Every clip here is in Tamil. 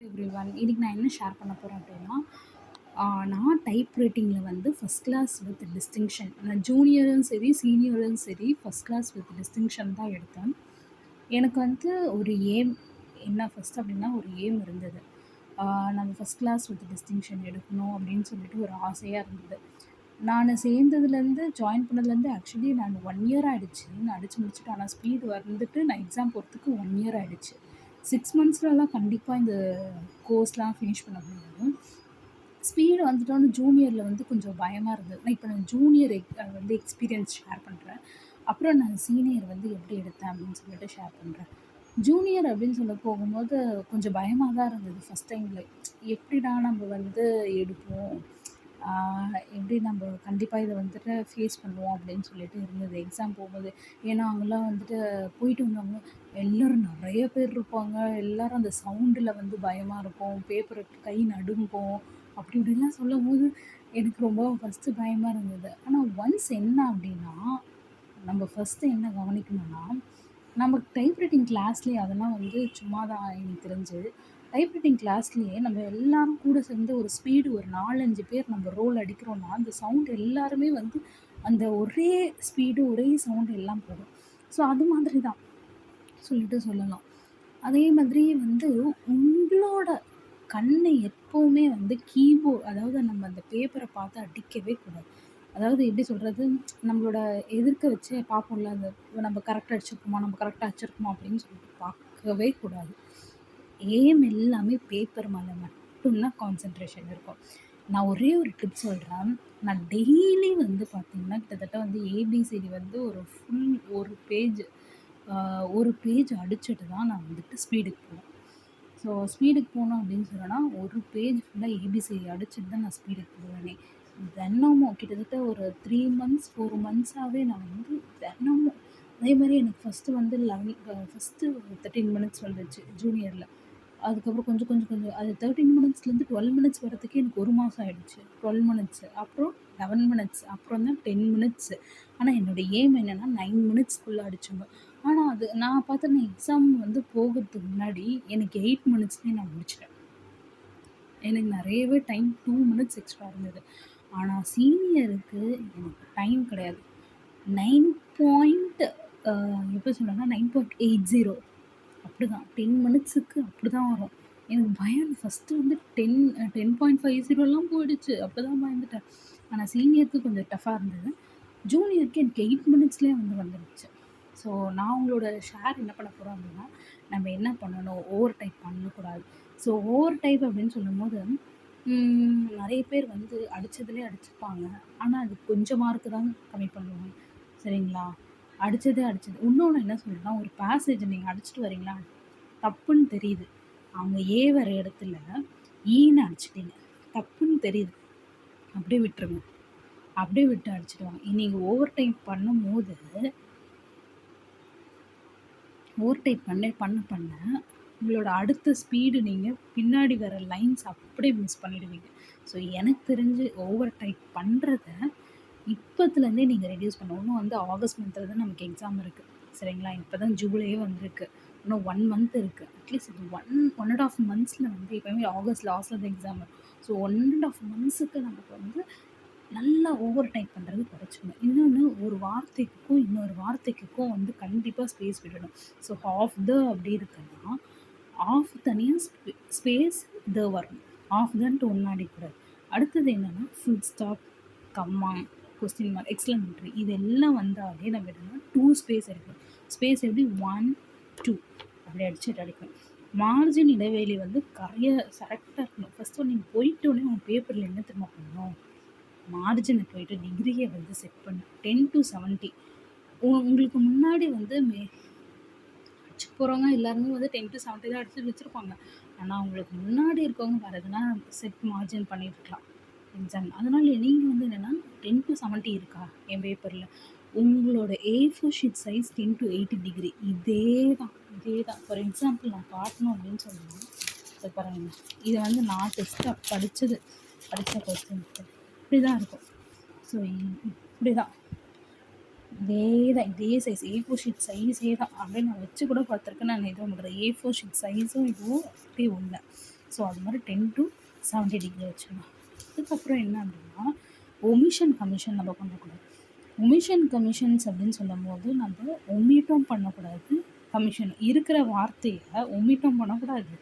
எவ்ரிவன் இன்னைக்கு நான் என்ன ஷேர் பண்ண போகிறேன் அப்படின்னா, நான் டைப் ரைட்டிங்கில் வந்து ஃபஸ்ட் கிளாஸ் வித் டிஸ்டிங்ஷன். நான் ஜூனியரும் சரி சீனியரும் சரி ஃபஸ்ட் கிளாஸ் வித் டிஸ்டிங்ஷன் தான் எடுத்தேன். எனக்கு வந்து ஒரு ஏம் என்ன ஃபஸ்ட் அப்படின்னா ஒரு ஏம் இருந்தது. நம்ம ஃபஸ்ட் கிளாஸ் வித் டிஸ்டிங்ஷன் எடுக்கணும் அப்படின்னு சொல்லிட்டு ஒரு ஆசையாக இருந்தது. நான் சேர்ந்ததுலேருந்து ஜாயின் பண்ணதுலேருந்து ஆக்சுவலி நான் 1 இயர் ஆகிடுச்சு. நான் அடித்து முடிச்சுட்டு, ஆனால் ஸ்பீடு வந்துட்டு நான் எக்ஸாம் போகிறதுக்கு 1 இயர் ஆகிடுச்சு. 6 மந்த்ஸ்லலாம் கண்டிப்பாக இந்த கோர்ஸ்லாம் ஃபினிஷ் பண்ண முடியாது. ஸ்பீடு வந்துட்டோன்னு ஜூனியரில் வந்து கொஞ்சம் பயமாக இருந்தது. நான் இப்போ நான் ஜூனியர் வந்து எக்ஸ்பீரியன்ஸ் ஷேர் பண்ணுறேன். அப்புறம் நான் சீனியர் வந்து எப்படி எடுத்தேன் அப்படின்னு சொல்லிட்டு ஷேர் பண்ணுறேன். ஜூனியர் அப்படின்னு சொல்ல போகும்போது கொஞ்சம் பயமாக தான் இருந்தது ஃபஸ்ட் டைமில். எப்படிடா நம்ம வந்து எடுப்போம், எப்படி நம்ம கண்டிப்பாக இதை வந்துட்டு ஃபேஸ் பண்ணுவோம் அப்படின்னு சொல்லிட்டு இருந்தது எக்ஸாம் போகும்போது. ஏன்னா அங்கெல்லாம் வந்துட்டு போயிட்டு வந்தவங்க எல்லோரும் நிறைய பேர் இருப்பாங்க. எல்லோரும் அந்த சவுண்டில் வந்து பயமாக இருக்கும், பேப்பரை கை நடுங்கும், அப்படி இப்படிலாம் சொல்லும்போது எனக்கு ரொம்ப ஃபஸ்ட்டு பயமாக இருந்தது. ஆனால் ஒன்ஸ் என்ன அப்படின்னா, நம்ம ஃபஸ்ட்டு என்ன கவனிக்கணும்னா, நம்ம டைப் ரைட்டிங் கிளாஸ்லேயே அதெல்லாம் வந்து சும்மா தான் எனக்கு தெரிஞ்சு. டைப் ரைட்டிங் கிளாஸ்லேயே நம்ம எல்லாரும் கூட சேர்ந்து ஒரு ஸ்பீடு ஒரு 4, 5 பேர் நம்ம ரோல் அடிக்கிறோன்னா, அந்த சவுண்ட் எல்லாருமே வந்து அந்த ஒரே ஸ்பீடு, ஒரே சவுண்டு எல்லாம் போடும். ஸோ அது மாதிரி தான் சொல்லிட்டு சொல்லலாம். அதே மாதிரி வந்து உங்களோட கண்ணை எப்போவுமே வந்து அதாவது நம்ம அந்த பேப்பரை பார்த்து அடிக்கவே கூடாது. அதாவது எப்படி சொல்கிறது, நம்மளோட எதிர்க்க வச்சு பார்ப்போம்ல, அந்த நம்ம கரெக்டாக அடிச்சிருக்கோமா அப்படின்னு சொல்லிட்டு பார்க்கவே கூடாது. ஏம் எல்லாமே பேப்பர் மேலே மட்டும்தான் கான்சன்ட்ரேஷன் இருக்கும். நான் ஒரே ஒரு டிப் சொல்கிறேன். நான் டெய்லி வந்து பார்த்திங்கன்னா கிட்டத்தட்ட வந்து ஏபிசிடி வந்து ஒரு பேஜ் அடிச்சுட்டு தான் நான் வந்துட்டு ஸ்பீடுக்கு போவேன். ஸோ ஸ்பீடுக்கு போனோம் அப்படின்னு சொன்னோன்னா, ஒரு பேஜ் ஃபுல்லாக ஏபிசிடி அடிச்சுட்டு தான் நான் ஸ்பீடுக்கு போவேனே. தினமும் கிட்டத்தட்ட ஒரு 3 மந்த்ஸ் 4 மந்த்ஸாகவே நான் வந்து தினமும் அதே மாதிரி எனக்கு ஃபஸ்ட்டு வந்து 13 மினிட்ஸ் வந்துச்சு ஜூனியரில். அதுக்கப்புறம் கொஞ்சம் அது 13 மினிட்ஸ்லேருந்து 12 மினிட்ஸ் வரதுக்கே எனக்கு 1 மாதம் ஆகிடுச்சு. 12 மினிட்ஸு, அப்புறம் 11 மினிட்ஸ், அப்புறம் தான் 10 மினிட்ஸு. ஆனால் என்னோடய எய்ம் என்னென்னா 9 மினிட்ஸ்க்குள்ளே அடிச்சிடணும். ஆனால் அது நான் பார்த்தேன்னா எக்ஸாம் வந்து போகிறதுக்கு முன்னாடி எனக்கு 8 மினிட்ஸ்லேயே நான் முடிச்சிட்டேன். எனக்கு நிறையவே டைம் 2 மினிட்ஸ் எக்ஸ்ட்ரா இருந்தது. ஆனால் சீனியருக்கு எனக்கு டைம் கிடையாது. 9 பாயிண்ட் எப்போ சொன்னேன்னா 9.80 அப்படி தான் 10 மினிட்ஸுக்கு அப்படி தான் வரும். எனக்கு பயம் ஃபஸ்ட்டு வந்து 10.50லாம் போயிடுச்சு. அப்போ தான் பயந்துட்டேன். ஆனால் சீனியருக்கு கொஞ்சம் டஃப்பாக இருந்தது. ஜூனியருக்கு எனக்கு 8 மினிட்ஸ்லேயே வந்துருச்சு. ஸோ நான் உங்களோட ஷேர் என்ன பண்ண போகிறோம் அப்படின்னா, நம்ம என்ன பண்ணணும், ஓவர் டைப் பண்ணக்கூடாது. ஸோ ஓவர் டைப் அப்படின்னு சொல்லும்போது நிறைய பேர் வந்து அடித்ததுலேயே அடிச்சுப்பாங்க. ஆனால் அது கொஞ்சம் மார்க்கு தான் கம்மி பண்ணுவாங்க. சரிங்களா? அடித்தது. இன்னொன்று என்ன சொல்கிறேன்னா, ஒரு பேசேஜ் நீங்கள் அடிச்சுட்டு வரீங்களா, தப்புன்னு தெரியுது. அவங்க ஏ வர இடத்துல ஈன்னு அடிச்சிட்டீங்க. தப்புன்னு தெரியுது. அப்படியே விட்டுருங்க. அப்படியே விட்டு அடிச்சுடுவாங்க. நீங்கள் ஓவர் டைப் பண்ணும்போது ஓவர் டைப் பண்ண உங்களோட அடுத்த ஸ்பீடு நீங்கள் பின்னாடி வர லைன்ஸ் அப்படியே மிஸ் பண்ணிடுவீங்க. ஸோ எனக்கு தெரிஞ்சு ஓவர் டைப் பண்ணுறத இப்போத்துலேருந்தே நீங்கள் ரெடியூஸ் பண்ணணும். இன்னும் வந்து ஆகஸ்ட் மந்த்தில் தான் நமக்கு எக்ஸாம் இருக்குது. சரிங்களா? இப்போ தான் ஜூலையே வந்திருக்கு. இன்னும் 1 மந்த் இருக்குது. அட்லீஸ்ட் இது 1.5 மந்த்ஸில் வந்து எப்போயுமே ஆகஸ்ட் லாஸ்ட்டில் தான் எக்ஸாம் வரும். ஸோ 1.5 மந்த்ஸுக்கு நமக்கு வந்து நல்லா ஓவர் டைப் பண்ணுறது குறைச்சிக்கணும். இன்னொன்று, ஒரு வார்த்தைக்கும் இன்னொரு வார்த்தைக்கும் வந்து கண்டிப்பாக ஸ்பேஸ் விடணும். ஸோ அப்படி இருக்குன்னா தனியாக ஸ்பேஸ் வரணும். தன்ட்டு ஒன்றா அடிக்கக்கூடாது. அடுத்தது என்னென்னா, ஃபுல் ஸ்டாப், கம்மா, கொஸ்டின் மார்க், எக்ஸ்க்ளமேட்டரி இதெல்லாம் வந்தாலே நம்ம என்னென்னா 2 ஸ்பேஸ் அடிக்கணும். ஸ்பேஸ் எப்படி 1, 2 அப்படி அடிக்கணும். மார்ஜின் இடைவெளி வந்து கரெக்டாக இருக்கணும். ஃபஸ்ட்டு நீங்கள் போயிட்டோடனே உங்கள் பேப்பரில் என்ன திரும்ப பண்ணணும், மார்ஜினை போயிட்டு டிகிரியை வந்து செட் பண்ணு 10 to 70. உங்களுக்கு முன்னாடி வந்து அடிச்சு போகிறவங்க எல்லாருமே வந்து 10 to 70 தான் அடிச்சு வச்சுருப்பாங்க. ஆனால் உங்களுக்கு முன்னாடி இருக்கவங்க வேறு எதுனா செட் மார்ஜின் பண்ணியிருக்கலாம் எக்ஸாம். அதனால் நீங்கள் வந்து என்னென்னா 10 to 70 இருக்கா என் பேப்பரில், உங்களோட A4 sheet size 10 to 80 degree. இதே தான். ஃபார் எக்ஸாம்பிள் நான் காட்டணும் அப்படின்னு சொன்னேன்னா, இதை பாருங்க. இது வந்து நான் டெஸ்ட்டாக படித்த கொஸ்டின் இப்படி தான் இருக்கும். ஸோ இப்படி தான் இதே சைஸ் A4 ஷீட் சைஸே தான். அப்படியே நான் வச்சு கூட பார்த்துருக்கேன். நான் எதுவும் பண்ணுறேன். A4 ஷீட் சைஸும் இதுவும் அப்படியே ஒன்று. ஸோ அது மாதிரி 10 to 70 டிகிரி வச்சுக்கணும். அதுக்கப்புறம் என்ன அப்படின்னா, ஒமிஷன் கமிஷன் நம்ம பண்ணக்கூடாது. ஒமிஷன் கமிஷன்ஸ் அப்படின்னு சொல்லும்போது நம்ம ஒமிட்டும் பண்ணக்கூடாது, கமிஷன் இருக்கிற வார்த்தையை ஒமிட்டும் பண்ணக்கூடாது,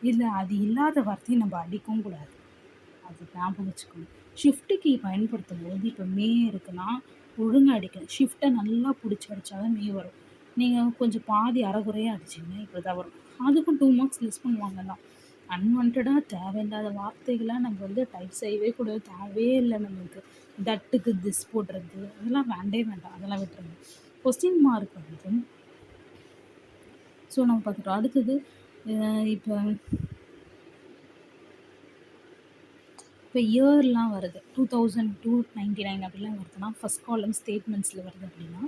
இல்லை அது இல்லாத வார்த்தையை நம்ம அடிக்கவும் கூடாது. அது ஞாபகம் வச்சுக்கணும். ஷிஃப்ட் கீ பயன்படுத்தும் போது இப்போ மே இருக்குன்னா ஒழுங்காக அடிக்கணும். ஷிஃப்ட்டை நல்லா பிடிச்சி அடித்தா தான் மே வரும். நீங்கள் கொஞ்சம் பாதி அரைகுறையாக அடிச்சிங்கன்னா இப்படி தான் வரும். அதுக்கும் 2 மார்க்ஸ் லெஸ் பண்ணுவாங்க தான். அன்வான்டாக தேவையில்லாத வார்த்தைகளாக நம்ம வந்து டைப் செய்யவே கூடாது. தேவையே இல்லை நம்மளுக்கு. தட்டுக்கு திஸ் போடுறது அதெல்லாம் வேண்டாம். அதெல்லாம் விட்டுருங்க. கொஸ்டின் மார்க் வந்து ஸோ நம்ம பார்த்துட்டோம். அடுத்தது இப்போ இயர்லாம் வருது 2000-99 அப்படிலாம் வருதுன்னா ஃபஸ்ட் காலம் ஸ்டேட்மெண்ட்ஸில் வருது அப்படின்னா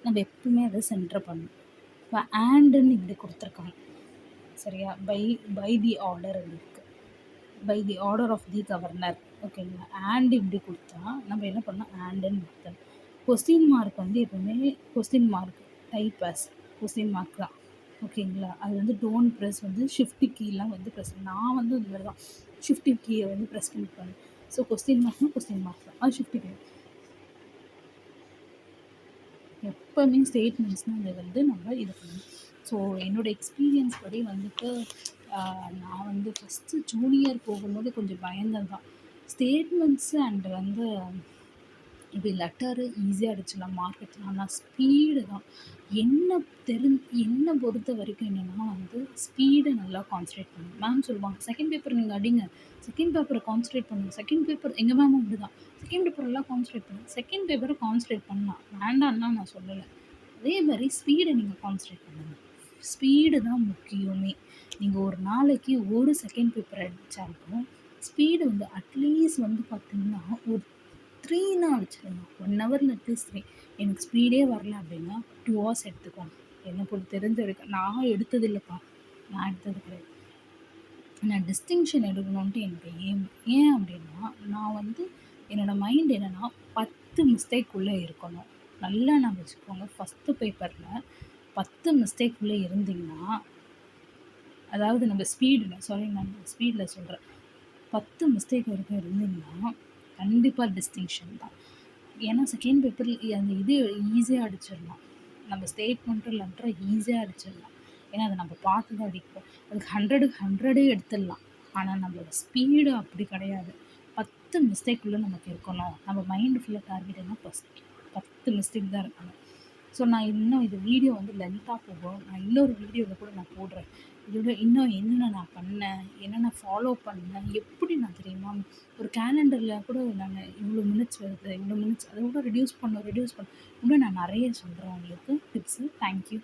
நம்ம எப்பவுமே அதை சென்டர் பண்ணணும். இப்போ ஆண்டுன்னு இப்படி கொடுத்துருக்காங்க சரியா, பை தி ஆர்டர் இருக்குது, by the order of the governor ஓகேங்களா. ஆண்டு இப்படி கொடுத்தா நம்ம என்ன பண்ணோம், ஆண்டுன்னு கொடுத்தோம். கொஸ்டின் மார்க் வந்து எப்பவுமே question mark type as question mark தான் ஓகேங்களா. அது வந்து டோன்ட் ப்ரெஸ் வந்து ஷிஃப்ட் கீலாம் வந்து ப்ரெஸ், நான் வந்து இந்த மாதிரி தான் ஷிஃப்ட் கீயை வந்து ப்ரெஸ் பண்ணிப்பேன். ஸோ கொஸ்டின் மார்க்னா கொஸ்டின் மார்க் தான், அது ஷிஃப்ட் கீ. எப்போவுமே ஸ்டேட்மெண்ட்ஸ்னால் அதை வந்து நம்ம இது பண்ணணும். ஸோ என்னோடய எக்ஸ்பீரியன்ஸ் படி வந்துட்டு நான் வந்து ஃபஸ்ட்டு ஜூனியர் போகும்போது கொஞ்சம் பயந்தது தான். ஸ்டேட்மெண்ட்ஸு அண்டு வந்து இப்படி லெட்டரு ஈஸியாக அடிச்சிடலாம், மார்க் எடுத்துலாம். ஆனால் ஸ்பீடு தான் என்னை பொறுத்த வரைக்கும் என்னென்னா வந்து ஸ்பீடை நல்லா கான்சன்ட்ரேட் பண்ணணும். மேம் சொல்லுவாங்க செகண்ட் பேப்பர் நீங்கள் அடிங்க, செகண்ட் பேப்பரை கான்சன்ட்ரேட் பண்ணுங்கள், செகண்ட் பேப்பர் எங்கள் மேமும் அப்படி தான் செகண்ட் பேப்பர் எல்லாம் கான்சன்ட்ரேட் பண்ணுங்கள். செகண்ட் பேப்பரை கான்சன்ட்ரேட் பண்ணலாம், வேண்டான்னா நான் சொல்லலை. அதே மாதிரி ஸ்பீடை நீங்கள் கான்சன்ட்ரேட் பண்ணுங்கள். ஸ்பீடு தான் முக்கியமே. நீங்கள் ஒரு நாளைக்கு ஒரு செகண்ட் பேப்பர் அடித்தாலும் ஸ்பீடு வந்து அட்லீஸ்ட் வந்து பார்த்திங்கன்னா ஒரு 3னா வச்சுருங்க. 1 ஹவரில் அட்லீஸ்ட் 3. எனக்கு ஸ்பீடே வரல அப்படின்னா 2 ஹவர்ஸ் எடுத்துக்கோங்க. என்னை பொறுத்த தெரிஞ்ச வரைக்கும் நான் எடுத்தது இல்லைப்பா, நான் எடுத்தது கிடையாது. நான் டிஸ்டிங்ஷன் எடுக்கணுன்ட்டு எனக்கு ஏன் அப்படின்னா நான் வந்து என்னோடய மைண்ட் என்னென்னா 10 மிஸ்டேக்குள்ளே இருக்கணும். நல்லா நான் வச்சுக்கோங்க, ஃபஸ்ட்டு பேப்பரில் 10 மிஸ்டேக்குள்ளே இருந்தீங்கன்னா, அதாவது நம்ம நான் ஸ்பீடில் சொல்கிறேன், 10 மிஸ்டேக் வரைக்கும் இருந்தீங்கன்னா கண்டிப்பாக டிஸ்டிங்ஷன் தான். ஏன்னா செகண்ட் பேப்பரில் அந்த இது ஈஸியாக அடிச்சிடலாம். நம்ம ஸ்டேட்மெண்ட்டு லெட்டரை ஈஸியாக அடிச்சிடலாம். ஏன்னா அதை நம்ம பார்த்து தான் அடிப்போம். அதுக்கு 100க்கு 100 எடுத்துடலாம். ஆனால் நம்மளோட ஸ்பீடு அப்படி கிடையாது. 10 மிஸ்டேக்குள்ளே நமக்கு இருக்கணும். நம்ம மைண்டு ஃபுல்லாக டார்கெட் என்ன 10 மிஸ்டேக் தான் இருக்கணும். ஸோ நான் இன்னும் இது வீடியோ வந்து லென்த்தாக போகும். நான் இன்னொரு வீடியோவில் கூட நான் போடுறேன். இதோட இன்னும் என்னென்ன நான் பண்ணேன், என்னென்ன ஃபாலோ பண்ணேன், எப்படி நான் தெரியுமா ஒரு கேலண்டரில் கூட நான் இவ்வளோ மினிட்ஸ் வருது, இவ்வளோ மினிட்ஸ் அதை கூட ரெடியூஸ் பண்ண இன்னும் நான் நிறைய சொல்கிறேன் உங்களுக்கு டிப்ஸு. தேங்க்யூ.